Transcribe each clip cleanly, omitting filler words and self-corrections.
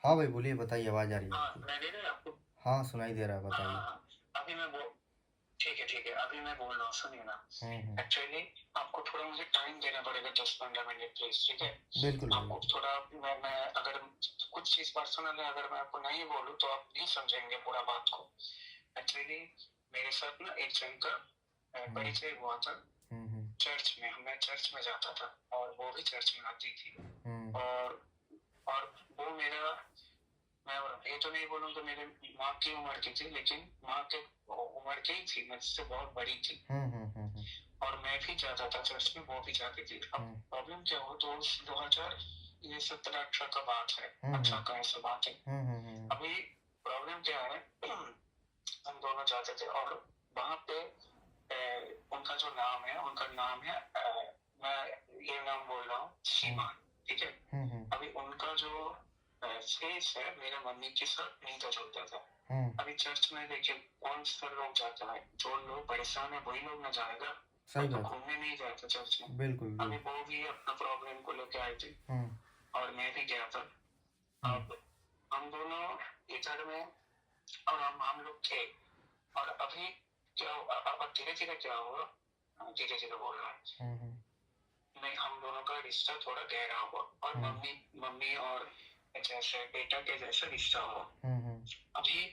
हाँ भाई बोलिए, बताइए, आवाज़ आ रही है हाँ, आपकी। सुनाई दे रहा है आपको? हाँ, सुनाई दे रहा है, हाँ, हाँ, बताइए। हाँ। अभी मैं वो ठीक है, ठीक है। अभी मैं बोल रहा हूँ, सुनिए ना। हुँ, हुँ। एक्चुअली आपको थोड़ा मुझे टाइम देना पड़ेगा 10-15 मिनट प्लीज़, ठीक है? बिल्कुल भाई। आपको थोड़ा मैं अगर कुछ चीज़ पर्सनल है, अगर मैं आपको नहीं बोलूँ तो आप नहीं समझेंगे पूरा बात को। एक्चुअली मेरे साथ ना एक जन का हुँ, परिचय हुआ था हुँ, हुँ, चर्च में। मैं चर्च में जाता था और वो भी चर्च में आती थी। हुँ, और और वो मेरा मैं ये तो नहीं बोलूँगा मेरे माँ की उम्र की थी, लेकिन माँ के उम्र की ही थी, मुझसे बहुत बड़ी थी। हुँ, हुँ, हुँ, हुँ, और मैं भी जाता था चर्च में, वो भी जाती थी। अब हुँ, प्रॉब्लम क्या हुआ, तो 2000 ये 17-18 का बात है, हुँ, हुँ, 18 का ऐसा बात है। हुँ, हुँ, हुँ, अभी प्रॉब्लम क्या है, हम दोनों जाते थे और वहाँ पे उनका जो नाम है, उनका नाम है मैं ये नाम बोल रहा हूँ, हुँ, श्रीमान, ठीक है? हुँ, हुँ, अभी उनका जो फेस है मेरे मम्मी के साथ नहीं जुड़ता था। हुँ, अभी चर्च में देखिए कौन सा लोग जाता है, जो लोग परेशान है वही लोग ना जाएगा। सही कोई तो बात है। घूमने नहीं जाता चर्च में। बिल्कुल, अभी बिल्कुल। वो भी अपना प्रॉब्लम को लेके आए थे हुँ, और मैं भी गया था। हुँ, अब हम दोनों इधर में और हम लोग थे। और अभी क्या हुआ, अब धीरे धीरे क्या हुआ, धीरे धीरे बोल रहा हूँ हुँ, हुँ, मैं, हम दोनों का रिश्ता थोड़ा गहरा हुआ और हुँ, मम्मी मम्मी और जैसे बेटा के जैसा रिश्ता हुआ। हुँ, हुँ, अभी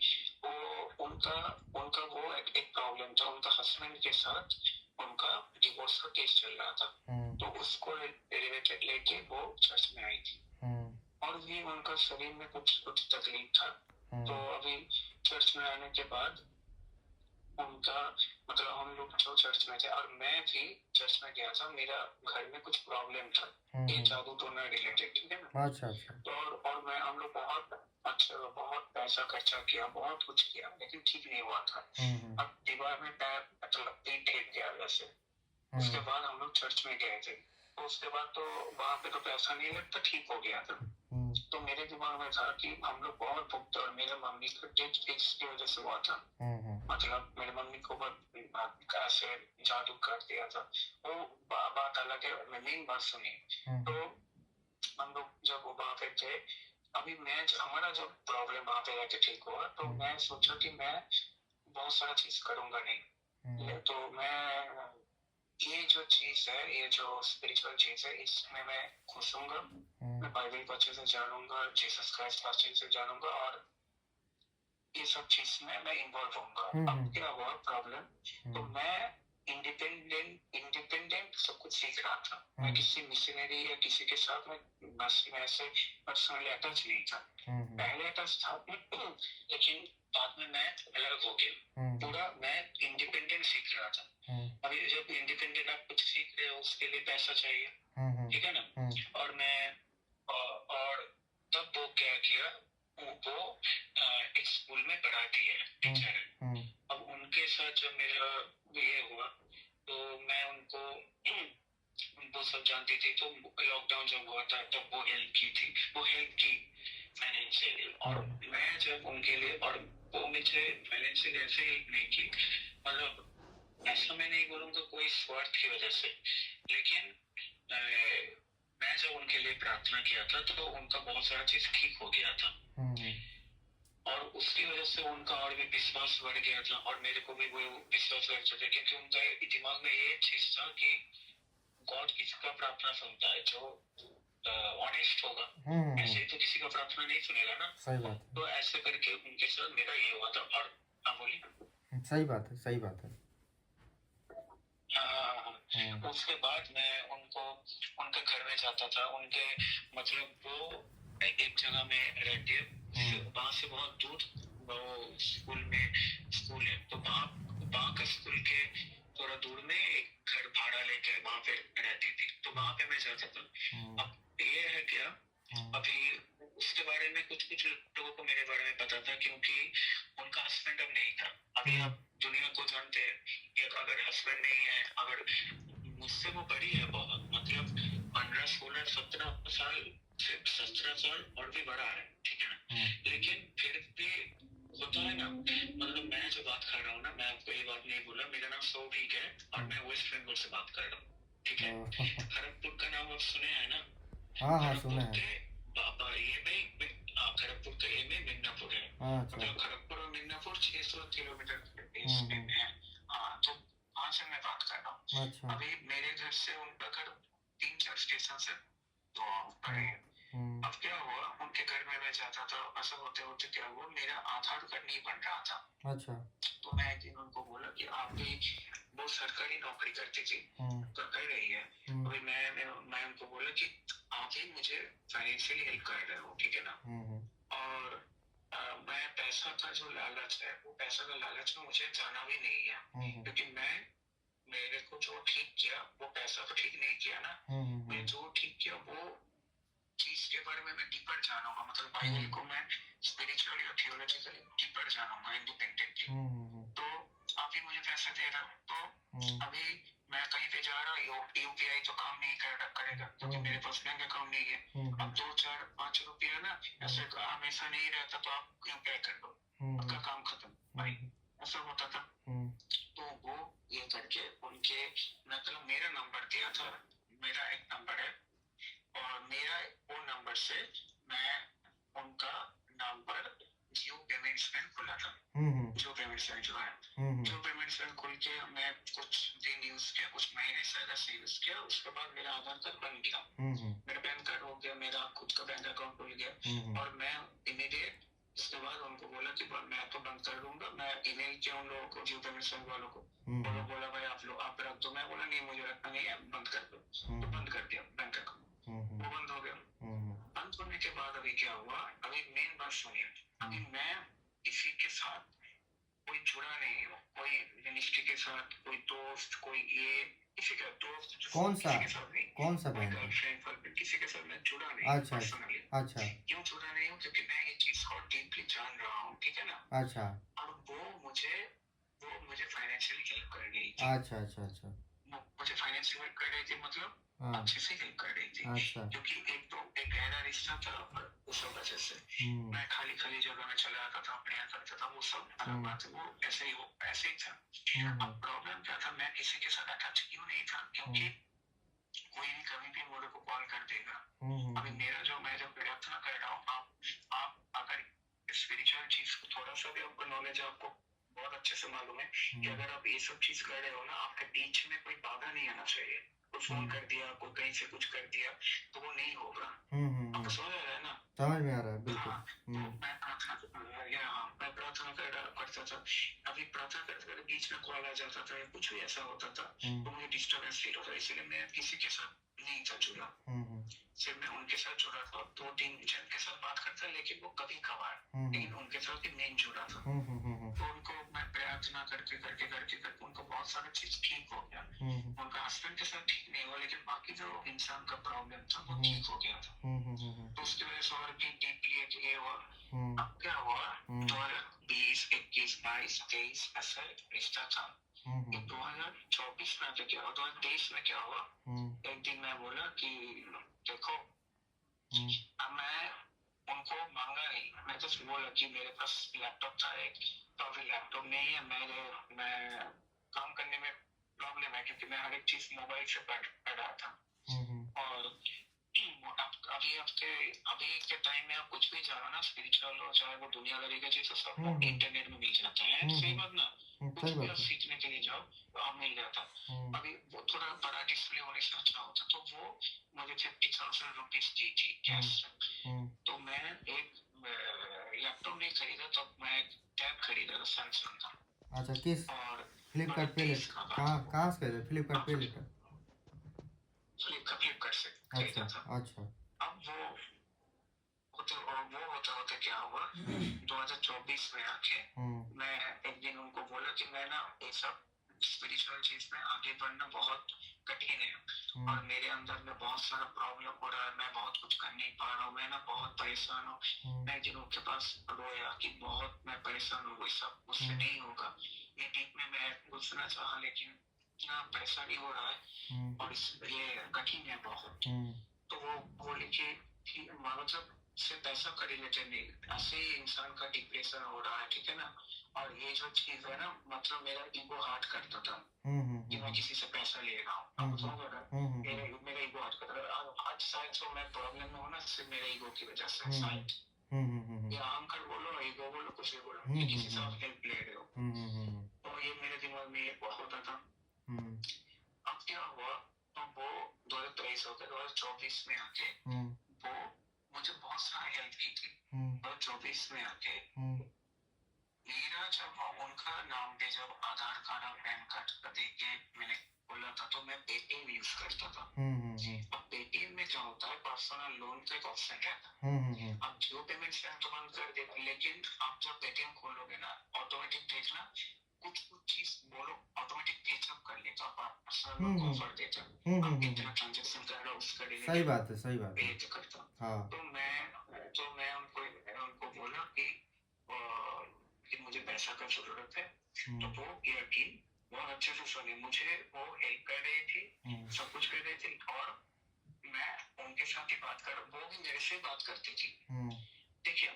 वो उनका उनका वो एक प्रॉब्लम था, उनका हस्बैंड के साथ उनका डिवोर्स का केस चल रहा था। हुँ, तो उसको रिलेटेड लेके वो चर्च में आई थी हुँ, और भी उनका शरीर में कुछ कुछ तकलीफ था। तो हुँ, अभी चर्च में आने के बाद उनका मतलब हम लोग जो चर्च में थे और मैं भी चर्च में गया था, मेरा घर में कुछ प्रॉब्लम था, हुँ, ये हुँ। जादू टोना रिलेटेड, ठीक है ना? अच्छा, अच्छा। तो और मैं हम लोग बहुत अच्छा बहुत पैसा खर्चा किया, बहुत कुछ किया, लेकिन ठीक नहीं हुआ था। हुँ, हुँ, अब दीवार में पैर मतलब पीठ ठेक गया वैसे। उसके हुँ, बाद हम लोग चर्च में गए थे, तो उसके बाद तो वहां पे तो पैसा नहीं लगता, ठीक हो गया था। हुँ, तो मेरे दिमाग में था कि हम लोग बहुत भुगते और मेरे मम्मी का डेट फिक्स की वजह से हुआ था। हुँ, हुँ, मतलब मेरी मम्मी को बहुत ऐसे जादू कर दिया था। वो बात अलग है, मैं मेन बात सुनिए। हुँ, तो हम लोग जब वहां पे थे, अभी हमारा जब प्रॉब्लम वहां पे जाके ठीक हुआ, तो हुँ, मैं सोचा कि मैं बहुत सारा चीज करूंगा नहीं। हुँ, तो मैं ये जो चीज है, ये जो स्पिरिचुअल चीज है, इसमें मैं घुसूंगा। हुँ, मैं बाइबल को अच्छे से जानूंगा, जीसस क्राइस्ट को अच्छे से जानूंगा और ये सब चीज में मैं इन्वॉल्व होऊंगा। हुँ, अब हुँ, क्या हुआ प्रॉब्लम, तो हुँ, मैं इंडिपेंडेंट सब कुछ सीख रहा था। मैं हुँ, किसी मिशनरी या किसी के साथ में बस में ऐसे पर्सनली अटैच नहीं था। हुँ, हुँ, पहले अटैच था लेकिन बाद में मैं अलग हो गया। हुँ, पूरा मैं इंडिपेंडेंट सीख रहा था। हुँ, अभी जब इंडिपेंडेंट आप कुछ सीख रहे हो उसके लिए पैसा चाहिए, हुँ, हुँ, ठीक है ना? हुँ, और मैं और तब वो क्या किया, वो एक स्कूल में पढ़ाती है, हुँ, टीचर है। हुँ, अब उनके साथ जब मेरा ये हुआ, तो मैं उनको वो सब जानती थी। तो लॉकडाउन जब हुआ था तब वो हेल्प की थी, वो हेल्प की फाइनेंशियली। हुँ, और मैं जब उनके लिए, और वो मुझे फाइनेंशियली ऐसे हेल्प नहीं की, मतलब ऐसा मैं नहीं बोलूँगा कोई स्वार्थ की वजह से, लेकिन मैं जब उनके लिए प्रार्थना किया था तो उनका बहुत सारा चीज ठीक हो गया था। हुँ, और उसकी वजह से उनका और भी विश्वास बढ़ गया था और मेरे को भी वो विश्वास बढ़ चुका, क्योंकि उनका दिमाग में ये चीज था कि गॉड किसका प्रार्थना सुनता है, जो ऑनेस्ट होगा। हुँ, हुँ, ऐसे हुँ, ही तो किसी का प्रार्थना नहीं सुनेगा ना। सही बात है। तो ऐसे करके उनके साथ मेरा ये हुआ था। और हाँ बोलिए। सही बात है, सही बात है। हाँ, हाँ, हाँ, हुँ, हाँ। उसके बाद मैं उनको उनके घर में जाता था, उनके मतलब वो एक जगह में रहती है, हुँ, वहां से बहुत दूर वो स्कूल है, तो वहाँ वहाँ का स्कूल के थोड़ा दूर में एक घर भाड़ा लेके वहां पे रहती थी, तो हुँ, वहां पे मैं जाता था। हुँ, अब ये है क्या, हुँ, अभी उसके बारे में कुछ कुछ लोगों को मेरे बारे में पता था, क्योंकि उनका हस्बैंड अब नहीं था। अभी हुँ, आप दुनिया को जानते हैं कि अगर हस्बैंड नहीं है, अगर मुझसे वो बड़ी है बहुत, मतलब 15 16 17 साल, 17 साल और भी बड़ा है, ठीक है ना? हुँ, लेकिन फिर भी होता है ना, मतलब मैं जो बात कर रहा हूँ ना, मैं आपको ये बात नहीं बोला, मेरा नाम सौभिक है और हुँ, मैं वेस्ट बंगाल से बात कर रहा हूँ, ठीक है? ओह! खड़गपुर का नाम आप सुने हैं ना? हाँ, हाँ, सुना खड़गपुर है। के बाबा ये भाई खड़गपुर अच्छा मतलब खड़गपुर और मिदनापुर 600 किलोमीटर के हम्म इसमें हम्म है। हाँ, तो वहाँ से मैं बात कर रहा हूँ। अच्छा अभी मेरे घर से उनका घर 3-4 स्टेशन से तो हम्म पड़ेगा। हम्म अब क्या हुआ, उनके घर में मैं जाता था, ऐसा होते होते क्या हुआ, मेरा आधार कार्ड नहीं बन रहा था। अच्छा तो मैं एक दिन उनको बोला कि आप भी, वो सरकारी नौकरी करती थी तो कर रही है, अभी मैं उनको बोला कि आप ही मुझे फाइनेंशियली हेल्प कर रहे हो, ठीक है ना। और मैं पैसा का जो लालच है, वो पैसा का लालच में मुझे जाना भी नहीं है, क्योंकि मेरे को जो ठीक किया वो पैसा तो ठीक नहीं किया ना। मैं जो ठीक किया वो चीज के बारे में मैं डीपर जानूंगा, मतलब बाइबल को मैं स्पिरिचुअली और थियोलॉजिकली डीपर जानूंगा इंडिपेंडेंटली। तो आप ही मुझे पैसे दे रहे हो, तो अभी मैं कहीं पे जा रहा हूँ, यूपीआई तो काम नहीं करेगा, क्योंकि मेरे पास बैंक अकाउंट नहीं है। अब 2-4-5 रुपया ना ऐसे हमेशा नहीं रहता, तो आप यूपीआई कर दो, आपका काम खत्म भाई, ऐसा होता था। तो वो ये करके उनके, मतलब मेरा नंबर दिया था, मेरा एक नंबर है, और मेरा वो नंबर से मैं उनका नंबर जियो पेमेंट्स बैंक खुला था। जियो पेमेंट्स बैंक जो है, जियो पेमेंट्स बैंक खुल के मैं कुछ दिन यूज किया, कुछ महीने शायद ऐसे यूज किया, उसके बाद मेरा आधार कार्ड बन गया, मेरा पैन कार्ड हो गया, मेरा खुद का बैंक अकाउंट खुल गया। और मैं इमीडिएट इसके बाद उनको बोला कि मैं तो बंद कर दूंगा, मैं ईमेल किया उन लोगों को, जियो पेमेंट्स बैंक वालों को, वो लोग बोला भाई आप रख दो, मैं बोला नहीं मुझे रखना नहीं है, बंद कर दो, तो बंद कर दिया बैंक अकाउंट, वो बंद हो गया। बंद होने के बाद अभी क्या हुआ, अभी मेन बात सुनिए, अभी मैं किसी के साथ कोई जुड़ा नहीं हूँ, कोई मिनिस्ट्री के साथ, कोई दोस्त, कोई ये, किसी का दोस्त कौन सा कोई बैंक है? गर्लफ्रेंड किसी के साथ मैं जुड़ा नहीं अच्छा पर्सनली। अच्छा क्यों जुड़ा नहीं हूँ, क्योंकि मैं ये चीज को डीपली जान रहा हूँ, ठीक है ना। अच्छा और वो मुझे फाइनेंशियली हेल्प कर रही थी। अच्छा अच्छा अच्छा मुझे फाइनेंशियल हेल्प कर रही थी, मतलब अच्छे से हेल्प कर रही थी, अच्छा क्योंकि एक गहरा रिश्ता था, और उस वजह से मैं खाली जगह में चला जाता था, अपने यहाँ करता था, वो सब अलग बात है, वो ऐसे ही था। अब प्रॉब्लम क्या था, मैं किसी के साथ अटैच क्यों नहीं था, क्योंकि कोई भी कभी भी मेरे को कॉल कर देगा। अभी मैं जो प्रार्थना कर रहा हूँ, आप अगर स्पिरिचुअल चीज को थोड़ा सा भी आपको नॉलेज है, आपको बहुत अच्छे से मालूम है कि अगर आप ये सब चीज कर रहे हो ना, आपके बीच में कोई बाधा नहीं आना चाहिए। कोई फोन कर दिया, कोई कहीं से कुछ कर दिया, तो वो नहीं होगा। आपको समझ आ रहा है ना? समझ में आ रहा है बिल्कुल। हाँ, तो मैं प्रार्थना करता था। अभी प्रार्थना करते करते बीच में कॉल आ जाता था, कुछ भी ऐसा होता था, तो मुझे डिस्टर्बेंस फील होता, इसलिए मैं किसी के साथ नहीं था जुड़ा। सिर्फ मैं उनके साथ जुड़ा था, 2-3 जन के साथ बात करता, लेकिन वो कभी कभार, लेकिन उनके साथ ही मेन जुड़ा था। तो उनको मैं प्रार्थना करके उनको बहुत सारा चीज ठीक हो गया। उनका हस्बैंड के साथ ठीक नहीं हुआ, लेकिन बाकी जो इंसान का प्रॉब्लम था वो ठीक हो गया था। तो उसकी वजह से और भी डीपली ये हुआ। अब क्या हुआ, 2020, 21, 22, 23 ऐसा रिश्ता था। 2024 में तो क्या हुआ, 2023 में क्या हुआ, एक दिन मैं बोला कि देखो, अब मैं उनको मांगा नहीं, मैं तो बोला कि मेरे पास लैपटॉप था एक, तो अभी लैपटॉप नहीं है, मैं काम करने में प्रॉब्लम है, क्योंकि मैं हर एक चीज मोबाइल से पढ़ रहा था। और अभी के टाइम में आप कुछ भी जानो ना, स्पिरिचुअल हो चाहे वो दुनियादारी का चीज, सब इंटरनेट में मिल जाता है। सही बात ना, कुछ भी आप सीखने के लिए जाओ तो आप मिल जाता। अभी वो थोड़ा बड़ा डिस्प्ले होने से अच्छा होता, तो वो मुझे 50,000 रुपीज दी थी कैश। तो मैं एक लैपटॉप नहीं खरीदा, तो मैं एक टैब खरीदा था, सैमसंग का। अच्छा, किस और फ्लिपकार्ट पे लेटर कहाँ से खरीदा? फ्लिपकार्ट पे लेटर? फ्लिपकार्ट से खरीदा था। अच्छा अब वो होते क्या हुआ, 2024 में आके मैं एक दिन उनको बोला कि मैं ना ये सब स्पिरिचुअल चीज में आगे बढ़ना बहुत कठिन है, और मेरे अंदर में बहुत सारा प्रॉब्लम हो रहा है, मैं बहुत कुछ कर नहीं पा रहा हूँ, मैं ना बहुत परेशान हूँ। मैं जिन उनके पास रोया कि बहुत मैं परेशान हूँ, ये सब मुझसे नहीं होगा। ये डीप में मैं पूछना चाहा, लेकिन ना पैसा नहीं हो रहा है, और ये कठिन है बहुत। तो वो बोले कि मानो जब से पैसा का रिलेटेड नहीं, ऐसे ही इंसान का डिप्रेशन हो रहा है, ठीक है ना। और ये जो चीज है ना, मतलब मेरा ईगो हार्ट करता था कि मैं किसी से पैसा ले रहा हूँ, आपको समझ आ रहा है, मेरा ईगो हार्ट करता था। आज शायद जो मैं प्रॉब्लम में हूँ ना, सिर्फ मेरे ईगो की वजह से शायद, या अहंकार बोलो, ईगो बोलो कुछ भी बोलो हम्म, कि किसी से हम्म, आप हेल्प ले रहे हो, हम्म, तो ये मेरे दिमाग में ये बहुत होता था। हम्म, अब क्या हुआ, तो वो 2023 हो गया, 2024 में आके हम्म, वो मुझे बहुत सारा हेल्प की थी। हम्म, 2024 में आके हम्म, मेरा जब उनका नाम पे जब आधार कार्ड और पैन कार्ड का दे के मैंने बोला था, तो मैं पेटीएम यूज करता था। अब पेटीएम में क्या होता है, पर्सनल लोन का एक ऑप्शन रहता है। आप जियो पेमेंट्स बैंक तो बंद कर देते, लेकिन आप जब पेटीएम खोलोगे ना, ऑटोमेटिक देखना कुछ कुछ चीज बोलो ऑटोमेटिक पेचअप कर लेता, पर्सनल लोन को ऑफर देता, आप कितना ट्रांजेक्शन कर रहे हो उसका सही बात है, सही बात है। पे करता। हाँ, तो मैं उनको बोला कि मुझे पैसा का जरूरत है, तो वो ये टीम बहुत अच्छे से सुनी, मुझे वो हेल्प कर रही थी, सब कुछ कर रही थी, और मैं उनके साथ ही बात कर, वो भी मेरे से बात करती थी। देखिए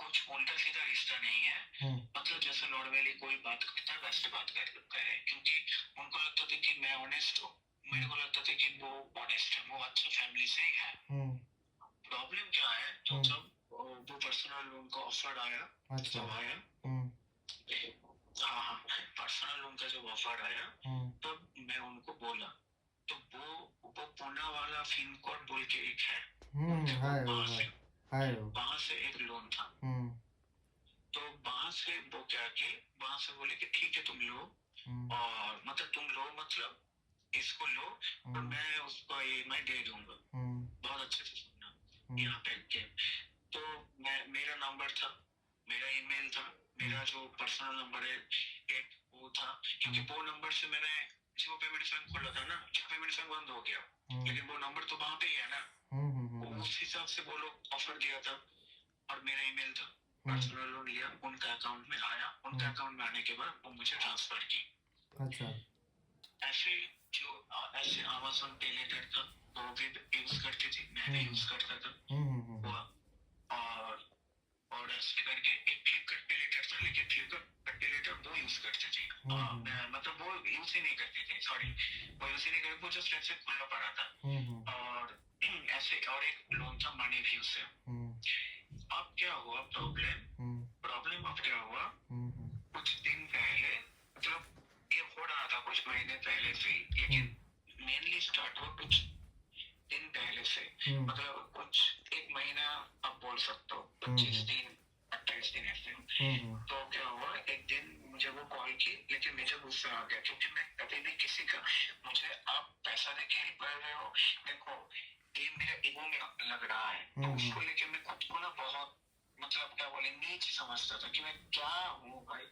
कुछ उल्टा सीधा रिश्ता नहीं है, मतलब जैसे नॉर्मली कोई बात करता है वैसे बात करता है, क्योंकि उनको लगता था कि मैं ऑनेस्ट हूँ, मेरे को लगता था कि वो ऑनेस्ट है, वो अच्छा फैमिली से ही है। प्रॉब्लम क्या है, तो जब वो पर्सनल लोन का ऑफर आया, अच्छा, जब आया, हाँ पर्सनल लोन का जब ऑफर आया, तब मैं उनको बोला, तो वो पूना वाला पिन कोड बोल के एक है, वहां से एक लोन था, तो वहां से वो क्या कि वहां से बोले कि ठीक है तुम लो, और मतलब तुम लो, मतलब इसको लो, और मैं उसको EMI दे दूंगा। बहुत अच्छे से सुनना, यहाँ पे के तो मेरा नंबर था, मेरा ईमेल था, मेरा जो पर्सनल नंबर है एक वो था, क्योंकि वो नंबर से मैंने जियो पेमेंट्स बैंक खोला था ना, जियो पेमेंट्स बैंक बंद हो गया, लेकिन वो नंबर तो वहां पे ही है ना, उस हिसाब से वो लोग ऑफर दिया था, और मेरा ईमेल था, पर्सनल लोन लिया, उनका अकाउंट में आया, उनका अकाउंट में आने के बाद वो मुझे ट्रांसफर की। अच्छा, ऐसे जो ऐसे अमेज़न पे लेटर था, वो भी यूज करती थी, मैं भी यूज करता था, और ऐसे करके एक फ्लिपकार्ट पे लेटर था, लेकिन फ्लिपकार्ट पे लेटर वो यूज करती थी, मतलब वो यूज ही नहीं करती थी, सॉरी वो यूज ही नहीं करती, वो जस्ट ऐसे खुला पड़ा था, और ऐसे और एक लोन था मनी व्यू से। अब क्या हुआ प्रॉब्लम अब क्या हुआ, कुछ दिन पहले, मतलब ये हो रहा था कुछ महीने पहले से, लेकिन मेनली स्टार्ट हुआ कुछ दिन पहले से, मतलब कुछ एक महीना आप बोल सकते हो, 25 दिन 28 दिन ऐसे। तो क्या हुआ, एक दिन मुझे वो कॉल की, लेकिन मुझे गुस्सा आ गया, क्योंकि मैं कभी भी किसी का, मुझे आप पैसा देके कर रहे हो, देखो ये मेरा ईगो में लग रहा है, तो उसको लेके मैं खुद को ना बहुत, मतलब क्या बोले, नीच समझता था कि मैं क्या हूँ भाई,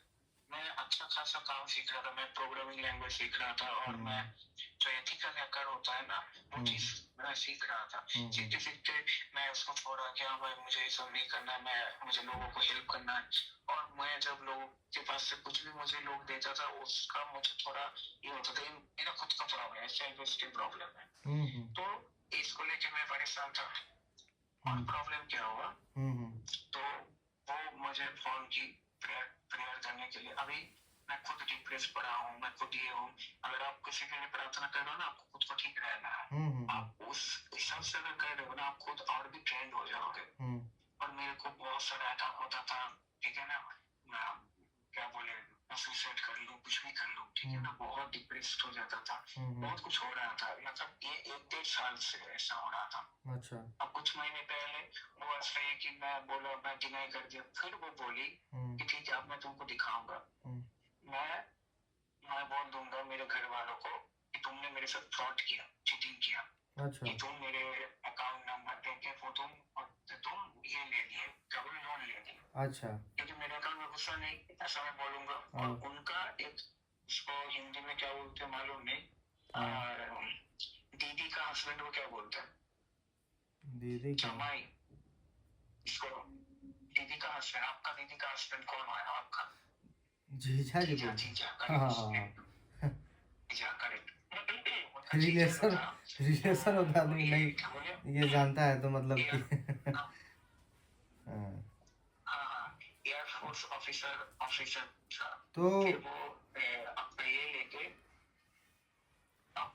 मैं अच्छा खासा काम सीख रहा था, मैं प्रोग्रामिंग लैंग्वेज सीख रहा था, और मैं जो एथिकल हैकर होता है ना, वो चीज मैं सीख रहा था, सीखते सीखते मैं उसको छोड़ा कि हाँ भाई मुझे ये सब नहीं करना है, मुझे लोगों को हेल्प करना है, और मैं जब लोगों के पास से कुछ भी मुझे लोग देता था, उसका मुझे थोड़ा ये होता था, मेरा खुद का प्रॉब्लम है, सेल्फ एस्टीम प्रॉब्लम है, तो इसको लेके मैं परेशान था। और प्रॉब्लम क्या हुआ, तो वो मुझे फोन की प्रेयर करने के लिए, अभी मैं खुद डिप्रेस पड़ा हूँ, मैं खुद ये हूँ, अगर आप किसी के लिए प्रार्थना कर रहे हो ना, आपको खुद को ठीक रहना है, आप उस हिसाब से अगर कर रहे हो ना, आप खुद और भी ट्रेंड हो जाओगे। और मेरे को बहुत सारा अटैक होता था, ठीक है ना, मैं क्या बोले, मैं सुसाइड कर लूँ, कुछ भी कर लूँ, ठीक है ना, बहुत डिप्रेस्ड हो जाता था, बहुत कुछ हो रहा था, मतलब ये 1-1.5 साल से ऐसा हो रहा था। अच्छा, अब कुछ महीने पहले वो ऐसा है कि मैं बोला, मैं डिनाई कर दिया, फिर वो बोली कि ठीक है अब मैं तुमको दिखाऊंगा, मैं बोल दूंगा मेरे घर वालों को कि तुमने मेरे साथ फ्रॉड किया, चीटिंग किया, अच्छा, कि तुम मेरे अकाउंट नंबर देके वो तुम ये ले लिए, कभी लोन ले लिए, अच्छा, क्योंकि मेरे अकाउंट में गुस्सा नहीं, ऐसा मैं बोलूंगा, और उनका एक, उसको हिंदी में क्या बोलते हैं मालूम नहीं, दीदी का हस्बैंड वो क्या बोलते हैं, दीदी का जमाई, इसको दीदी का हस्बैंड, आपका दीदी का हस्बैंड कौन है आपका, जीजा जी, जीजा करेक्ट, रिलेशन होता आदमी नहीं ये जानता है, तो मतलब कि एयरफोर्स ऑफिसर था, तो वो अपना ये लेके,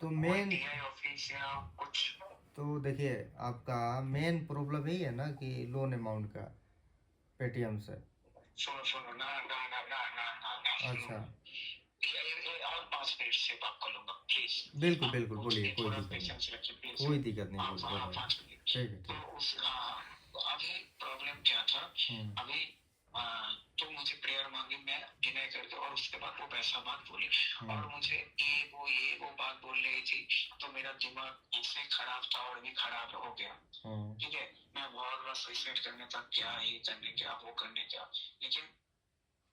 तो मेन ऑफिस या कुछ, तो देखिए आपका मेन प्रॉब्लम यही है ना कि लोन अमाउंट का पेटीएम से, सुनो ना ना ना ना ना ना ना अच्छा, ये और 5 मिनट से बात कर लूंगा प्लीज। बिल्कुल, आप बिल्कुल, बोलिए, पूछिए, कोई थोड़ा दिक्कत नहीं। पेशेंस रखिए प्लीज। कोई दिक्कत नहीं, आप बोल हाँ रहे हैं। 5 मिनट। ठीक है, तो ठीक। उस तो अभी प्रॉब्लम क्या था, हुँ, अभी आ, तो मुझे प्रेयर मांगी, मैं डिनाई कर दिया, और उसके बाद वो वैसा बात बोली, हुँ, और मुझे ये वो बात बोल रही थी, तो मेरा दिमाग ऐसे खराब था और भी खराब हो गया। हुँ, ठीक है, मैं बहुत बार सुसाइड करने तक, क्या ये करने क्या वो करने क्या, लेकिन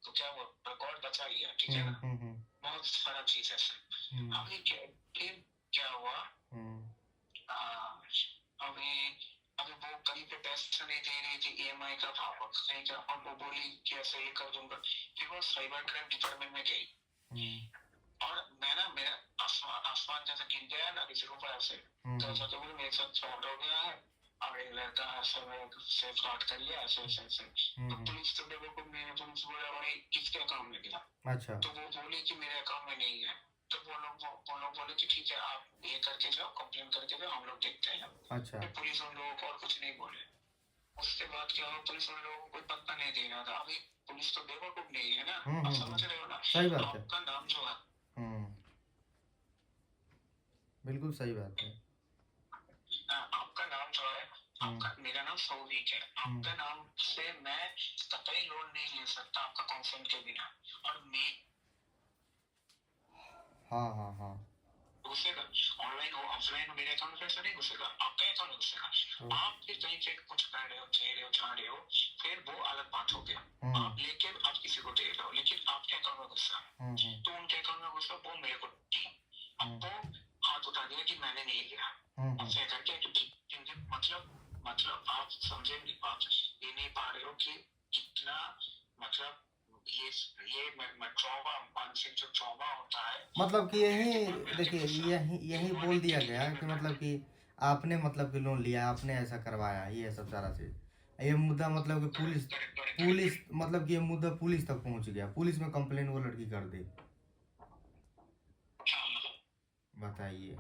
तो क्या वो रिकॉर्ड बचा लिया, ठीक है हुँ, ना। हुँ, हुँ, बहुत सारा चीज है सर। हुँ, अभी क्या, फिर क्या हुआ, हुँ, आ, अभी अभी वो कहीं पे पैसा नहीं दे रही थी, ईएमआई का था, और कहीं का, और वो बोली कि ऐसे ये कर दूंगा। फिर वो साइबर क्राइम डिपार्टमेंट में गई, हुँ, और मैं ना, मेरा आसमान आसमान जैसा गिर गया ना किसी के ऊपर ऐसे, हुँ, तो ऐसा तो बोले मेरे साथ फ्रॉड हो गया है, और एक लड़का ऐसे में से फ्रॉड कर लिया, ऐसे ऐसे ऐसे। हुँ, तो हुँ, पुलिस तो देखो को, मैंने पुलिस बोला भाई किसके अकाउंट में गया, अच्छा, तो वो बोली कि मेरे अकाउंट में नहीं है। तो वो लोग बोले कि ठीक है, आप ये करके जाओ, कंप्लेन करके जाओ, हम लोग देखते हैं। अच्छा, फिर पुलिस उन लोगों को और कुछ नहीं बोले। उसके बाद क्या हुआ, पुलिस उन लोगों को कोई पता नहीं दे रहा था। अभी पुलिस तो बेवकूफ नहीं है ना, हुँ, आप हुँ, हुँ, समझ रहे हो ना। सही बात है। आपका नाम जो है, हुँ, बिल्कुल सही बात है। आपका नाम जो है, हुँ, आपका, मेरा नाम सौविक है, हुँ, आपका नाम से मैं कतई लोन नहीं ले सकता आपका कंसेंट के बिना। और मैं हाँ, हाँ, हाँ, घुसेगा ऑनलाइन हो ऑफलाइन हो, मेरे अकाउंट में पैसा नहीं घुसेगा, आपका अकाउंट घुसेगा। हुँ, आप फिर कहीं पे कुछ कर रहे हो, दे रहे हो, जा रहे हो, फिर वो अलग बात हो गया। हुँ, आप लेके आप किसी को दे रहे हो, लेकिन आपके अकाउंट में घुसा, हुँ, हुँ, तो उनके अकाउंट में घुसा, वो मेरे को दी। हुँ, अब वो हाथ उठा दिया कि मैंने नहीं लिया, हुँ, और हुँ, फिर करके क्योंकि मतलब आप समझे नहीं, आप ये नहीं पा रहे हो कि कितना, मतलब ये ट्रॉमा, मानसिक जो ट्रॉमा होता है, मतलब कि वो मेरे यही दिमाग में आके देखिए, घुसा। यही उन्होंने बोल दिया गया टीवी है में कि मतलब बैठा, कि आपने मतलब कि लोन लिया, आपने ऐसा करवाया, ये सब सारा चीज़। ये मुद्दा मतलब कि correct correct correct police correct. मतलब कि ये मुद्दा पुलिस तक पहुँच गया। पुलिस में कंप्लेंट वो लड़की कर दी। हाँ, बताइए।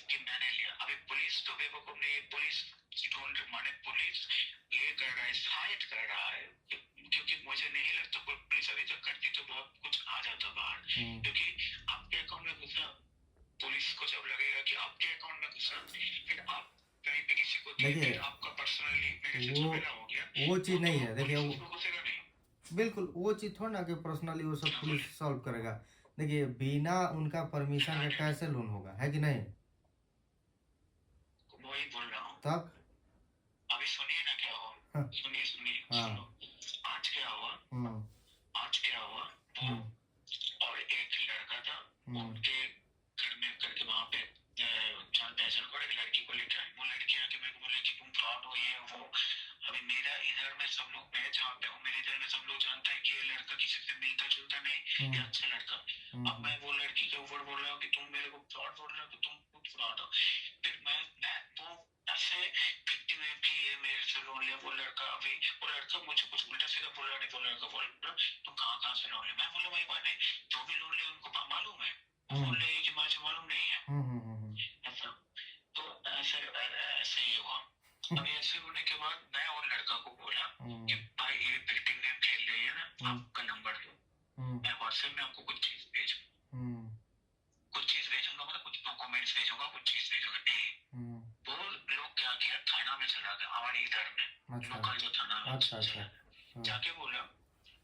कि मैंने लिया। अभी पुलिस तो बेवकूफ नहीं है, पुलिस ढूंढ, माने पुलिस ये कर रहा है, सहायता कर रहा है, क्योंकि मुझे नहीं लगता कोई पुलिस अभी तक करती तो बहुत कुछ आ जाता बाहर। हुँ, क्योंकि आपके अकाउंट में घुसा, पुलिस को जब लगेगा कि आपके अकाउंट में घुसा, फिर आप कहीं पे किसी को दिए, फिर देखिए आपका पर्सनली मेरे से वो झमेला हो गया, वो चीज़ वो तो नहीं है। देखिए पुलिस वो उसको घुसेगा नहीं। बिल्कुल वो चीज़ थोड़ी ना कि पर्सनली वो सब क्या पुलिस बोले, सॉल्व करेगा। देखिए बिना उनका परमिशन हाँ, के कैसे लोन होगा, है कि नहीं? वही बोल रहा हूँ। तब अभी सुनिए ना क्या हुआ, हाँ, सुनिए सुनिए हाँ, सुनो। आज क्या हुआ, हुँ, आज क्या हुआ, वो हुँ, और एक लड़का था, हुँ, उनके घर में करके वहां पे जान पहचान को एक लड़की को लेकर आई। वो लड़की आके मेरे को बोले कि तुम फ्रॉड हो, ये वो। अभी मेरा इधर में सब लोग, मैं जहाँ पे हूँ मेरे इधर में सब लोग जानता है कि ये लड़का किसी से मिलता जुलता नहीं, हुँ, ये अच्छा लड़का। हुँ, अब मैं वो लड़की के ऊपर बोल रहा हूँ कि तुम मेरे को फ्रॉड बोल रहे हो, तो तुम खुद फ्रॉड हो। फिर मैं वो ऐसे व्यक्ति में कि ये मेरे से लोन लिया, वो लड़का, अभी वो लड़का मुझे कुछ उल्टा सीधा बोल रहा नहीं, वो लड़का बोल रहा तुम कहाँ कहाँ से लोन लिया। मैं बोला भाई मैंने जो भी लोन लिया उनको मालूम है, वो हुँ, बोल रहे हैं कि मुझे मालूम नहीं है। हुँ, हुँ, हुँ, हुँ, ऐसा, तो ऐसे ऐसे ही हुआ। अभी ऐसे होने के बाद मैं और लड़का को बोला कि हुँ, भाई ये बिल्डिंग गेम खेल रही है ना, हुँ, आपका नंबर दो, हुँ, मैं व्हाट्सएप में आपको कुछ चीज भेजूँ, हुँ, कुछ चीज भेजूंगा, मतलब कुछ डॉक्यूमेंट्स भेजूंगा, कुछ चीज भेजूंगा नहीं। हुँ, वो लोग क्या किया, थाना में चला गया, हमारे इधर में अच्छा, लोकल जो थाना है अच्छा, अच्छा, चला गया। हाँ, जाके बोला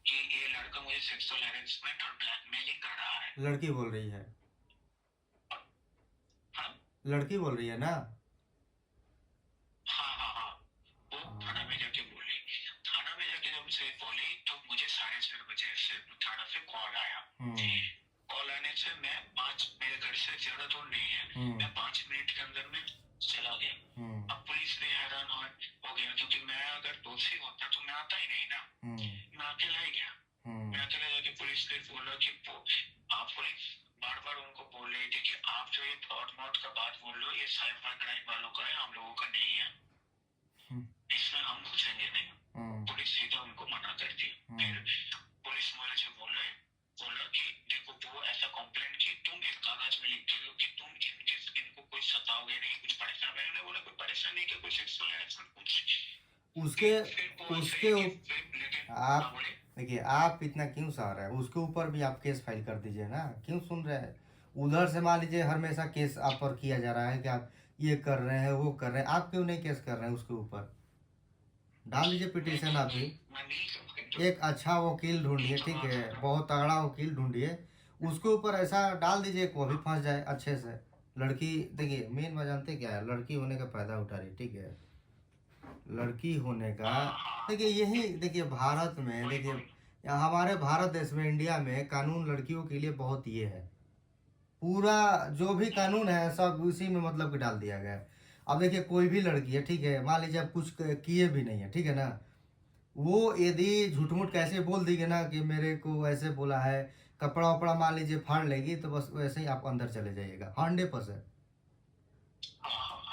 कि ये लड़का मुझे सेक्सुअल हैरेसमेंट और ब्लैकमेलिंग कर रहा है। लड़की बोल रही है, हाँ लड़की बोल रही है ना? हाँ हाँ हाँ, वो थाना में हाँ, जाके बोली। थाना में जाके जब से बोली तो मुझे 4:30 बजे से थाना से कॉल आया। हुँ, कॉल आने से मैं मेरे घर से ज्यादा दूर नहीं है, हुँ, मैं 5 मिनट के अंदर में चला गया। हुँ, अब पुलिस भी हैरान हो गया, क्योंकि मैं अगर दोषी होता तो मैं आता ही नहीं ना, हुँ, मैं अकेला ही गया। हुँ, मैं अकेला जाके पुलिस से बोला कि आप, पुलिस बार बार उनको बोल रही थी कि आप जो ये फ्रॉड मॉड का बात बोल रहे हो, ये साइबर क्राइम वालों का है, हम लोगों का नहीं है, हुँ, इसमें हम घुसेंगे नहीं। हुँ, पुलिस सीधा उनको मना कर दी। हुँ, फिर पुलिस मुझे बोला कि देखो वो ऐसा कंप्लेंट की, तुम एक कागज में लिख के दो कि तुम इनको कोई सताओगे नहीं, कुछ परेशान। मैंने बोला कोई परेशान नहीं किया, कोई सेक्सुअल हैरेसमेंट कुछ। उसके फिर वो उसके लेकिन हाँ आप बोले। देखिए, आप इतना क्यों सह रहे हैं? उसके ऊपर भी आप केस फाइल कर दीजिए ना, क्यों सुन रहे हैं? उधर से मान लीजिए हमेशा केस आप पर किया जा रहा है कि आप ये कर रहे हैं, वो कर रहे हैं, आप क्यों नहीं केस कर रहे हैं उसके ऊपर? डाल दीजिए पिटीशन आप भी। मैं नहीं कर एक अच्छा वकील ढूंढिए, ठीक है, बहुत तगड़ा वकील ढूंढिए, उसके ऊपर ऐसा डाल दीजिए कि वो भी फंस जाए अच्छे से। लड़की देखिए, मेन वजह जानते क्या है? लड़की होने का फायदा उठा रही, ठीक है, लड़की होने का। देखिए यही देखिए, भारत में देखिए, या हमारे भारत देश में, इंडिया में कानून लड़कियों के लिए बहुत ये है, पूरा जो भी कानून है सब उसी में मतलब कि डाल दिया गया है। अब देखिए, कोई भी लड़की है, ठीक है, मान लीजिए आप कुछ किए भी नहीं है, ठीक है ना, वो यदि झूठ मूठ कैसे बोल देगी ना कि मेरे को ऐसे बोला है, कपड़ा वपड़ा मान लीजिए फाड़ लेगी, तो बस वैसे ही आप अंदर चले जाइएगा 100%।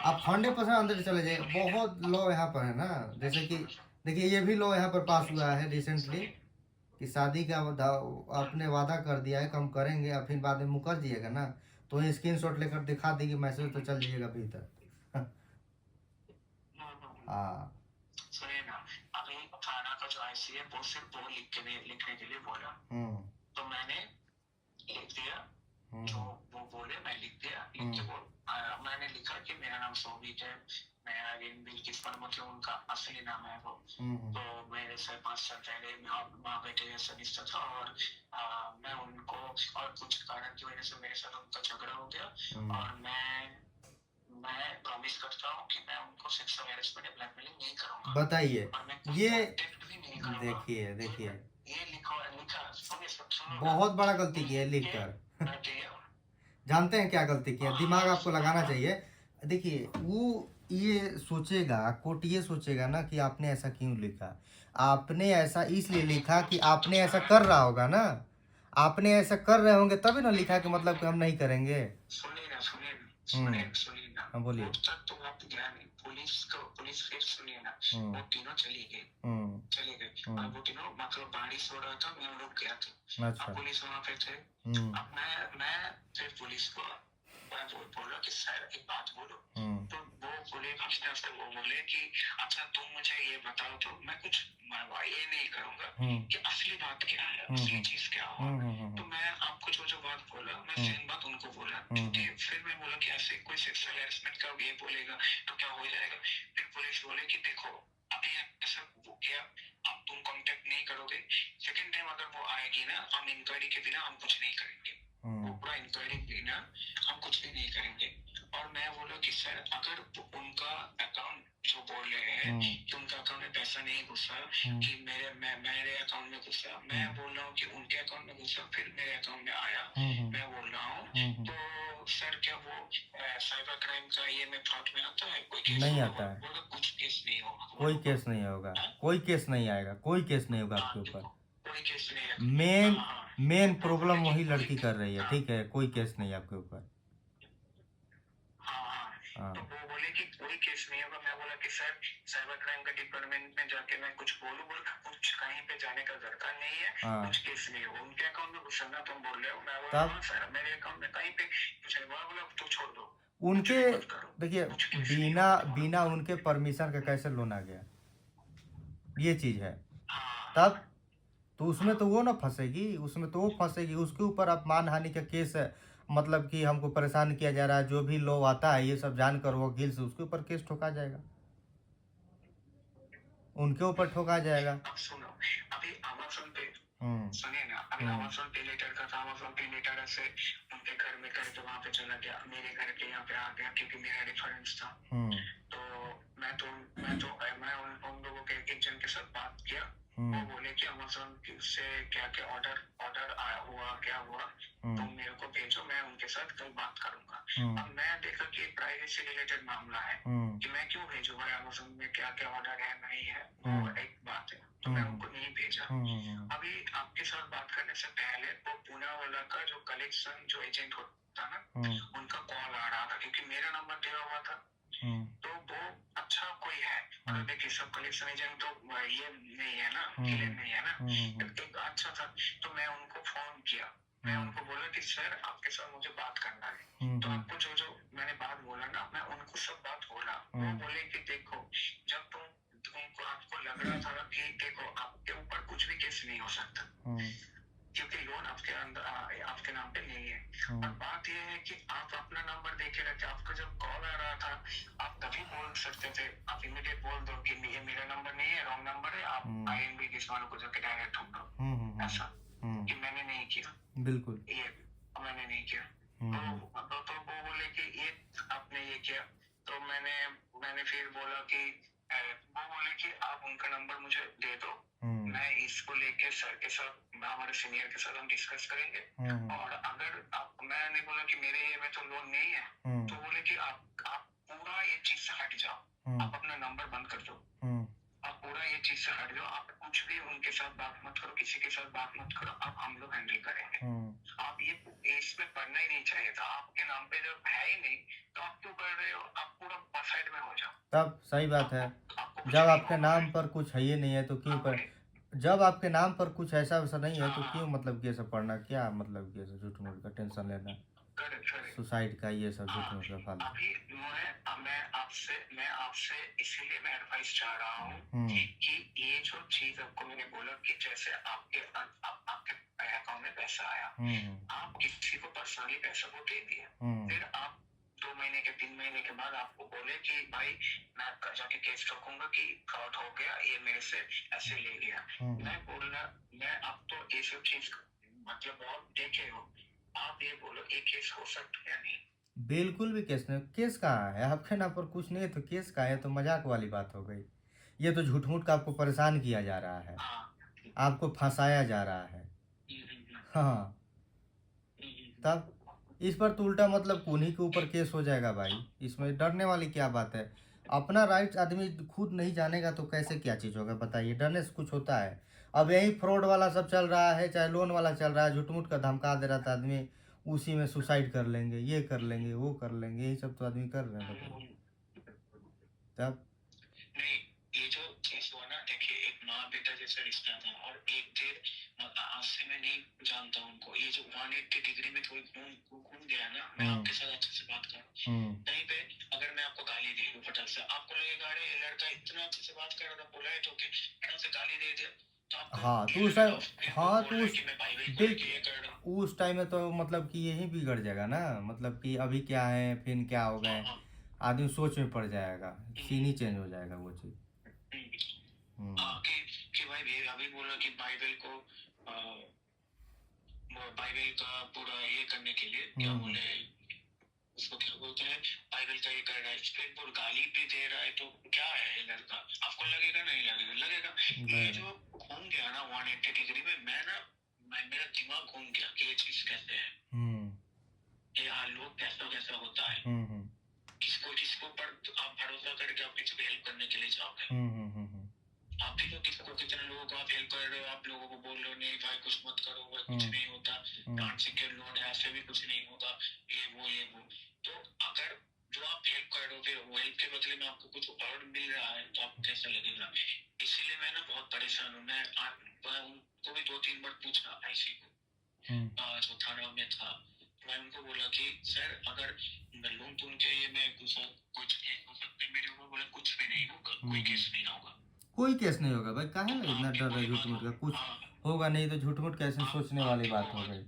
आप 100% अंदर चले जाइए। बहुत लॉ यहाँ पर है ना, जैसे कि देखिए, ये भी लॉ यहाँ पर पास हुआ है रिसेंटली कि शादी का आपने वादा कर दिया है कि हम करेंगे, और फिर बाद में मुकर जाइएगा ना, तो वही स्क्रीनशॉट लेकर दिखा देगी मैसेज, तो चल जाइएगा भीतर। हाँ। सुनिए ना, अभी थाना का जो आईसी है वो सिर्फ वो लिखने के लिए बोला, तो मैंने लिख दिया जो वो बोले, मैं लिख दिया। लिख के मैंने लिखा कि मेरा नाम सोबित है, मैं अरविंद बिल्किस परमत हूँ, उनका असली नाम है वो। तो मेरे से 5 साल पहले माँ बेटे जैसा रिश्ता था, और मैं उनको, और कुछ कारण की वजह से मेरे साथ उनका झगड़ा हो गया, और मैं प्रॉमिस करता हूँ कि मैं उनको सेक्सुअल हैरेसमेंट या ब्लैकमेलिंग नहीं करूंगा। बताइए, और मैं ये कांटेक्ट भी नहीं करूंगा। देखिए देखिए, ये लिखा सुनिए, सुनो बहुत बड़ा गलती की है लिख कर। जानते हैं क्या गलती किया? दिमाग आपको लगाना चाहिए। देखिए, वो ये सोचेगा, कोर्ट ये सोचेगा ना कि आपने ऐसा क्यों लिखा। आपने ऐसा इसलिए लिखा कि आपने ऐसा कर रहा होगा ना, आपने ऐसा कर रहे होंगे तभी ना लिखा कि मतलब कि हम नहीं करेंगे। सुनिए ना, सुनिए ना, हाँ बोलिए। कोर्ट तक तो आप गया नहीं, पुलिस फिर सुनिए ना, वो तीनों चली गई, चले गए, और वो तीनों मतलब बारिश हो रहा था, मैं रुक गया था। अच्छा। अब पुलिस वहाँ पे थे। अब मैं फिर पुलिस को मैं बोला कि सर एक बात बोलो। तो वो बोले, वो बोले कि अच्छा तुम मुझे ये बताओ, तो मैं कुछ ये नहीं करूंगा कि असली बात क्या है, असली चीज क्या हुआ। तो मैं आपको जो बात बोला, मैं सेम बात उनको बोला, क्योंकि फिर मैं बोला कि ऐसे कोई सेक्सुअल हैरेसमेंट का ये बोलेगा तो क्या हो जाएगा। फिर पुलिस बोले कि देखो, अभी ऐसा वो किया, अब तुम कांटेक्ट नहीं करोगे, सेकंड टाइम अगर वो आएगी ना, हम इंक्वायरी के बिना हम कुछ नहीं करेंगे, वो पूरा इंक्वायरी के बिना हम कुछ भी नहीं करेंगे। और मैं बोला कि सर अगर उनका अकाउंट जो बोल रहे हैं कि उनका अकाउंट में पैसा नहीं घुसा, कि मेरे अकाउंट में घुसा, मैं बोल रहा हूँ कि उनके अकाउंट में घुसा, फिर मेरे अकाउंट में आया, मैं बोल रहा हूँ, तो सर क्या वो साइबर क्राइम का ये में फ्रॉड में आता है? कोई केस नहीं आता है, बोला कुछ केस नहीं होगा, कोई केस नहीं होगा, कोई केस नहीं आएगा, कोई केस नहीं होगा आपके ऊपर। कोई केस नहीं है। मेन प्रॉब्लम वही लड़की कर रही है, ठीक है, कोई केस नहीं आपके ऊपर। हाँ, तो वो बोले कि कोई केस नहीं होगा। मैं बोला कि सर साइबर क्राइम का डिपार्टमेंट में जाके मैं कुछ बोलूं, कुछ कहीं पे जाने का दरकार नहीं है, कुछ केस नहीं होगा। उनके अकाउंट में घुसा ना तुम बोल रहे हो। मैं बोला हाँ सर, मेरे अकाउंट में कहीं पे कुछ नहीं। बोला तो छोड़ दो उनके। देखिए, बिना उनके परमिशन का कैसे लोन आ गया, ये चीज है। तब तो उसमें तो वो ना फंसेगी, उसमें तो वो फंसेगी, उसके ऊपर अपमानहानि का केस है, मतलब कि हमको परेशान किया जा रहा है, जो भी लॉ आता है ये सब जानकर वकील से उसके ऊपर केस ठोका जाएगा, उनके ऊपर ठोका जाएगा। अब सुनो, अभी अमेज़न पे सुनिए ना, अभी अमेज़न पे लेटर का था, अमेज़न पे लेटर से उनके घर में करके वहाँ पे चला गया, मेरे घर के यहाँ पे आ गया, क्योंकि मेरा रेफरेंस था। तो मैं उन लोगों के एक जन के साथ बात किया, वो बोले कि अमेज़न से क्या क्या ऑर्डर आया हुआ, क्या हुआ, तुम मेरे को भेजो, मैं उनके साथ कल बात करूंगा। अब मैं देखा कि प्राइवेसी रिलेटेड मामला है, कि मैं क्यों भेजू भाई, अमेज़न में क्या क्या ऑर्डर है नहीं है, वो एक बात है, तो मैं उनको नहीं भेजा। अभी आपके साथ बात करने से पहले वो पुणे वाला का जो कलेक्शन जो एजेंट होता ना, उनका कॉल आ रहा था, क्योंकि मेरा नंबर दिया हुआ था। तो वो अच्छा कोई है, मतलब देखिए सब कलेक्शन एजेंट तो ये नहीं है ना, क्लियर नहीं है ना, एक अच्छा था। तो मैं उनको फोन किया, मैं उनको बोला कि सर आपके साथ मुझे बात करना है। तो आपको जो मैंने बात बोला ना, मैं उनको सब बात बोला। वो बोले कि देखो, जब तुमको आपको लग रहा था कि देखो आपके ऊपर कुछ भी केस नहीं हो सकता, क्योंकि लोन आपके अंदर आपके नाम पे नहीं है। और बात यह है कि आप अपना नंबर देखे रखे, आपका जब कॉल आ रहा था आप तभी बोल सकते थे, आप इमीडिएट बोल दो कि ये मेरा नंबर नहीं है, रॉन्ग नंबर है, आप INB केस वालों को जाके डायरेक्ट ढूंढ दो, ऐसा कि मैंने नहीं किया, बिल्कुल ये मैंने नहीं किया। तो वो बोले कि ये आपने ये किया, तो मैंने फिर बोला कि वो बोले कि आप उनका नंबर मुझे दे दो, मैं इसको लेके सर के साथ हमारे सीनियर के साथ हम डिस्कस करेंगे, और अगर मैंने बोला कि मेरे ये में तो लोन नहीं है, तो बोले कि आप पूरा ये चीज से हट जाओ, आप अपना नंबर बंद कर दो, आप पूरा ये चीज से हट जाओ, आप कुछ भी उनके साथ बात मत करो, किसी के साथ बात मत करो, अब हम लोग हैंडल करेंगे। आप ये इसमें पढ़ना ही नहीं चाहिए था, आपके नाम पे जब है ही नहीं तो आप क्यों कर रहे हो, आप पूरा साइड में हो जाओ। तब सही बात है, जब आपके नाम पर कुछ है ही नहीं है तो क्यों कर, जब आपके नाम पर कुछ ऐसा वैसा नहीं है तो क्यों मतलब कि ये सब पढ़ना, क्या मतलब कि ये सब झूठ मूठ का टेंशन लेना, सुसाइड का ये सब झूठ मूठ का फालतू। अभी मैं आपसे इसीलिए मैं एडवाइस चाह रहा हूँ कि ये जो चीज आपको मैंने बोला कि जैसे आपके अकाउंट में पैसा आया, आप किसी को पर्सनली पैसा को दे दिया, फिर आप 2 महीने के 3 महीने के बाद आपको बोले कि भाई मैं जाके केस ठोकूंगा कि फ्रॉड हो गया, ये मेरे से ऐसे ले लिया, मैं अब तो ये सब चीज मतलब बहुत देखे हो, आप ये बोलो ये केस हो सकता है नहीं। बिल्कुल भी केस नहीं, केस कहाँ है, आपके नाम पर कुछ नहीं है तो केस कहाँ है, तो मजाक वाली बात हो गई। ये तो झूठ मूठ का आपको परेशान किया जा रहा है, आपको फंसाया जा रहा है। हाँ, तब इस पर तो उल्टा मतलब उन्हीं के ऊपर केस हो जाएगा भाई, इसमें डरने वाली क्या बात है। अपना राइट आदमी खुद नहीं जानेगा तो कैसे क्या चीज़ होगा, बताइए, डरने से कुछ होता है। अब यही फ्रॉड वाला सब चल रहा है, चाहे लोन वाला चल रहा है, झूठ मूठ का धमका दे रहा था आदमी, उसी में सुसाइड कर लेंगे, ये कर लेंगे, वो कर लेंगे, यही सब तो आदमी कर रहे हैं, बताइए। तब नहीं, ये जो चीज हुआ ना, देखिए एक माँ बेटा जैसा रिश्ता था, और एक देर आज से मैं नहीं जानता उनको, ये जो 180 डिग्री में कोई घूम गया ना, मैं आपके साथ अच्छे से बात करूँ, कहीं पे अगर मैं आपको गाली दे दूं फटक से, आपको लगेगा अरे ये लड़का इतना अच्छे से बात कर रहा था, पोलाइट होके मैंने उसे गाली दे दिया, हाँ तो उस टाइम, हाँ तो उस टाइम में तो मतलब कि यही बिगड़ जाएगा ना, मतलब कि अभी क्या है फिर क्या हो गए, आदमी सोच में पड़ जाएगा, सीन ही चेंज हो जाएगा वो चीज। कि भाई अभी बोला कि बाइबल का पूरा ये करने के लिए क्या बोले उसको, क्या बोलते हैं, बाइबल का ये कर रहा है, फिर वो गाली भी दे रहा है, तो क्या है ये लड़का, आपको लगेगा नहीं लगेगा। ये जो घूम गया ना 180 डिग्री में, मेरा दिमाग घूम गया कि ये चीज कैसे है, ये लोग कैसा होता है, किसको पर आप भरोसा करके आप किसी को हेल्प करने के लिए जाओगे, आप भी तो कितने लोगों को आप हेल्प कर रहे हो, आप लोगों को बोल रहे हो नहीं भाई कुछ मत करो, भाई कुछ नहीं होता, अनसिक्योर लोन है, ऐसे भी कुछ नहीं होता, ये वो, तो अगर जो आप हेल्प कर रहे हो, फिर वो हेल्प के बदले में आपको कुछ और मिल रहा है, तो आपको कैसा लगेगा। इसीलिए मैं ना बहुत परेशान हूँ, मैं उनको भी 2-3 बार पूछा IC को, जो थाना में था, मैं उनको बोला कि सर अगर लोन तो उनके ये में कुछ हो सकते, मेरे ऊपर बोला कुछ भी नहीं होगा, कोई केस नहीं होगा, कोई केस नहीं होगा भाई, काहे ना इतना डर रहा है झूठ मूठ का, कुछ होगा नहीं तो झूठ मूठ कैसे सोचने वाली बात हो गई।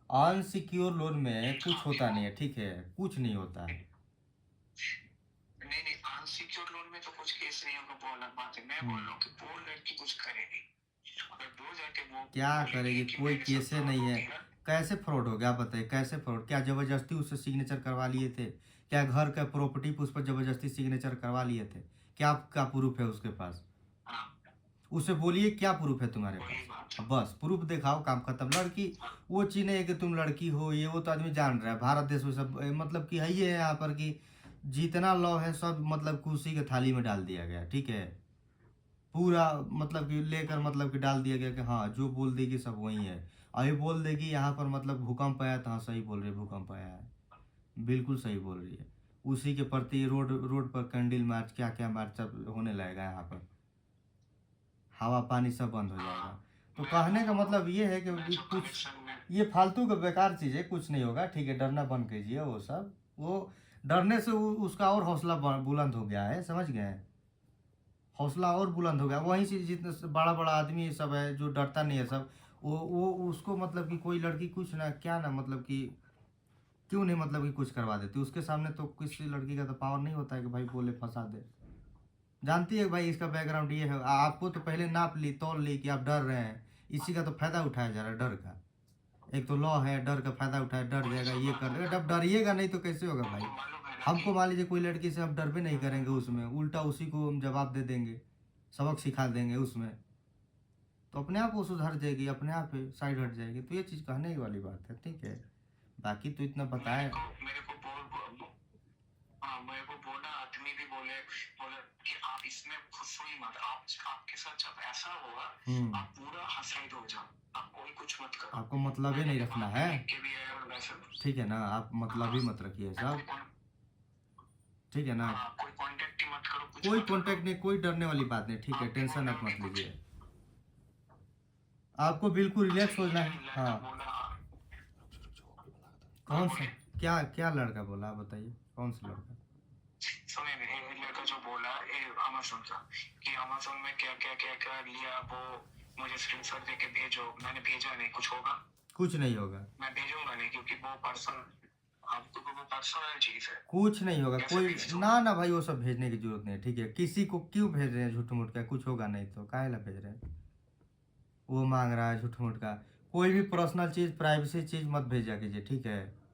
अनसिक्योर लोन में कुछ होता नहीं है, ठीक है, कुछ नहीं होता है। नहीं अनसिक्योर लोन में तो कुछ केस नहीं होगा, वो अलग बात है, मैं बोल रहा हूँ कि वो लड़की कुछ करेगी, अगर दो जाके वो क्या करेगी, कोई केस नहीं है, कैसे फ्रॉड हो गया बताइए, कैसे फ्रॉड, क्या जबरदस्ती उससे सिग्नेचर करवा लिए थे, क्या घर का प्रॉपर्टी उस पर जबरदस्ती सिग्नेचर करवा लिए थे, क्या प्रूफ है उसके पास, उसे बोलिए क्या प्रूफ है तुम्हारे पास, बस प्रूफ दिखाओ, काम खत्म। लड़की वो चीज नहीं है कि तुम लड़की हो, ये वो तो आदमी जान रहा है, भारत देश में सब मतलब कि है ही है यहाँ पर कि जितना लॉ है सब मतलब कुर्सी के थाली में डाल दिया गया, ठीक है, पूरा मतलब कि लेकर मतलब कि डाल दिया गया कि हाँ जो बोल देगी सब वही है। अभी बोल देगी यहाँ पर मतलब भूकंप आया, तो हाँ सही बोल रही है, भूकंप आया है, बिल्कुल सही बोल रही है, उसी के प्रति रोड पर कैंडल मार्च क्या क्या मार्च सब होने लगेगा, यहाँ पर हवा पानी सब बंद हो जाएगा। तो कहने का मतलब ये है कि कुछ ये फालतू का बेकार चीज़ है, कुछ नहीं होगा, ठीक है, डरना बंद कीजिए, वो सब वो डरने से उसका और हौसला बुलंद हो गया है, समझ गए। हौसला और बुलंद हो गया। वहीं से जितने बड़ा बड़ा आदमी सब है जो डरता नहीं है सब, वो उसको मतलब कि कोई लड़की कुछ ना क्या ना मतलब कि क्यों नहीं मतलब कि कुछ करवा देती उसके सामने। तो किसी लड़की का तो पावर नहीं होता है कि भाई बोले फंसा दे। जानती है भाई इसका बैकग्राउंड ये है। आपको तो पहले नाप ली तौल ली कि आप डर रहे हैं, इसी का तो फायदा उठाया जा रहा है डर का। एक तो लॉ है, डर का फायदा उठाया, डर जाएगा ये कर देगा। जब डरिएगा नहीं तो कैसे होगा भाई। मालूम है ना हमको कि मान लीजिए कोई लड़की से हम डर भी नहीं करेंगे, उसमें उल्टा उसी को हम जवाब दे देंगे, सबक सिखा देंगे उसमें, तो अपने आप वो सुधर जाएगी, अपने आप साइड हट जाएगी। तो ये चीज़ कहने की वाली बात है, ठीक है। बाकी तो इतना बताएं। मेरे को हाँ, मेरे को बोला, आदमी भी बोले बोले कि आप इसमें घुसो ही मत। आप आपके साथ जब ऐसा होगा आप पूरा हसाइड हो जाओ, आप कोई कुछ मत करो। आपको मतलब ही नहीं रखना है, के भी है और वैसे ठीक है ना। आप मतलब ही मत रखिए सब, ठीक है ना। कोई कांटेक्ट ही मत करो, कुछ कोई मत कांटेक्ट करो। नहीं, कोई डरने वाली बात नहीं, ठीक है। आपके टेंशन आप बोला मत कि कुछ लीजिए, आपको बिल्कुल रिलैक्स ये होना है। लड़का हाँ, बोला। कौन सा क्या क्या लड़का बोला आप बताइए, कौन सा लड़का। सुनिए ना, एक लड़का जो बोला अमेज़न का कि अमेज़न में क्या क्या क्या क्या लिया, वो मुझे स्क्रीनशॉट देके भेजो। मैंने भेजा नहीं, कुछ होगा? कुछ नहीं होगा, मैं भेजूंगा नहीं, क्योंकि वो पर्सन आपको वो पर्सनल चीज है। कुछ नहीं होगा। कैसे कोई भेज दूँ? ना ना भाई वो सब भेजने की जरूरत नहीं है, ठीक है। किसी को क्यों भेज रहे हैं झूठ मूठ का, कुछ होगा नहीं तो काहे ला भेज रहे हैं। वो मांग रहा है झूठ मूठ का। कोई भी पर्सनल चीज, प्राइवेसी चीज मत भेजा कीजिए, ठीक है।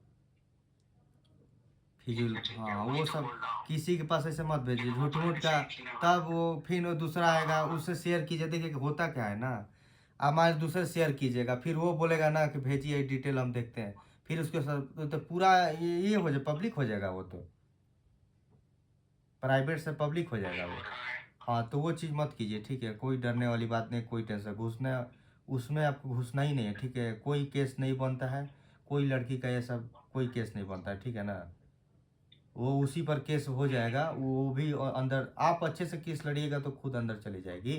फिजूल, ठीक है, हाँ वही वो तो सब बोल रहा हूँ किसी के पास ऐसे मत कि भेजिए वो झूठ मूठ का। प्राइवेसी की ना। तब वो फिर वो दूसरा आएगा उससे शेयर कीजिए। देखिए होता क्या है ना, आप आज दूसरे शेयर कीजिएगा, फिर वो बोलेगा ना कि भेजिए डिटेल हम देखते हैं, फिर उसके साथ तो पूरा ये हो जाए, पब्लिक हो जाएगा वो, तो प्राइवेट से पब्लिक हो जाएगा हो वो। रहा है। हाँ तो वो चीज़ मत कीजिए, ठीक है। कोई डरने वाली बात नहीं, कोई टेंशन घुसना उसमें आपको घुसना ही नहीं है, ठीक है। कोई केस नहीं बनता है, कोई लड़की का ये सब कोई केस नहीं बनता है, ठीक है ना। वो उसी पर केस हो जाएगा, वो भी अंदर। आप अच्छे से केस लड़िएगा तो खुद अंदर चली जाएगी,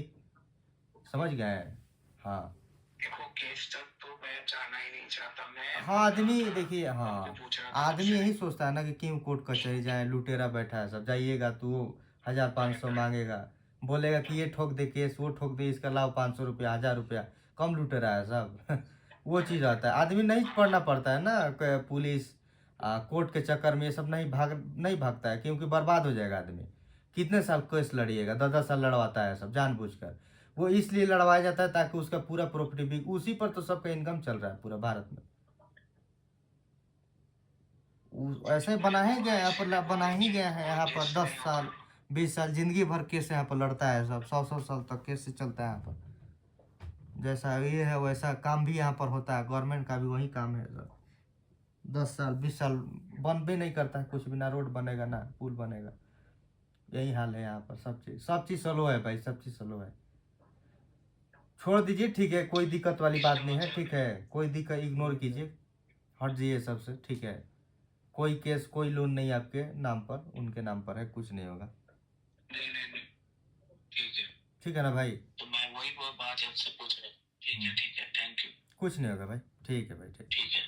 समझ गए। हाँ देखो, केस तक तो मैं जाना ही नहीं चाहता। मैं हाँ आदमी देखिए, आपको हाँ पूछ रहा था आदमी आपसे। यही सोचता है ना कि क्यों कोर्ट कचहरी जाए, लुटेरा बैठा है सब, जाइएगा तो 1,000-500 मांगेगा, बोलेगा कि ये ठोक दे केस, वो ठोक दे, इसका लाओ 500 रुपया 1,000 रुपया, कम लुटेरा है सब वो चीज़ आता है। आदमी नहीं पढ़ना पड़ता है ना, पुलिस कोर्ट के चक्कर में ये सब नहीं भागता है, क्योंकि बर्बाद हो जाएगा आदमी। कितने साल केस लड़िएगा, 10-10 साल लड़वाता है सब जानबूझकर। वो इसलिए लड़वाया जाता है ताकि उसका पूरा प्रॉपर्टी भी उसी पर, तो सबका इनकम चल रहा है पूरा भारत में। ऐसे ही बना ही गया है यहाँ पर, बना ही गया है यहाँ पर। 10 साल 20 साल जिंदगी भर केस यहाँ पर लड़ता है सब, 100-100 साल तक केस चलता है यहाँ पर। जैसा ये है वैसा काम भी यहाँ पर होता है, गवर्नमेंट का भी वही काम है सब। 10 साल 20 साल बन भी नहीं करता है कुछ भी, ना रोड बनेगा ना पुल बनेगा। यही हाल है यहाँ पर, सब चीज़ स्लो है भाई, सब चीज़ स्लो है। छोड़ दीजिए, ठीक है, कोई दिक्कत वाली बात नहीं है, ठीक है। कोई दिक्कत इग्नोर कीजिए, हट जाइए सबसे, ठीक है। कोई केस कोई लोन नहीं आपके नाम पर, उनके नाम पर है, कुछ नहीं होगा, नहीं नहीं नहीं, ठीक है। ठीक है ना भाई। तो मैं वही वो बात आपसे पूछ रहा हूँ। ठीक है, थैंक यू। कुछ नहीं होगा भाई, ठीक है भाई, ठीक। ठीक है।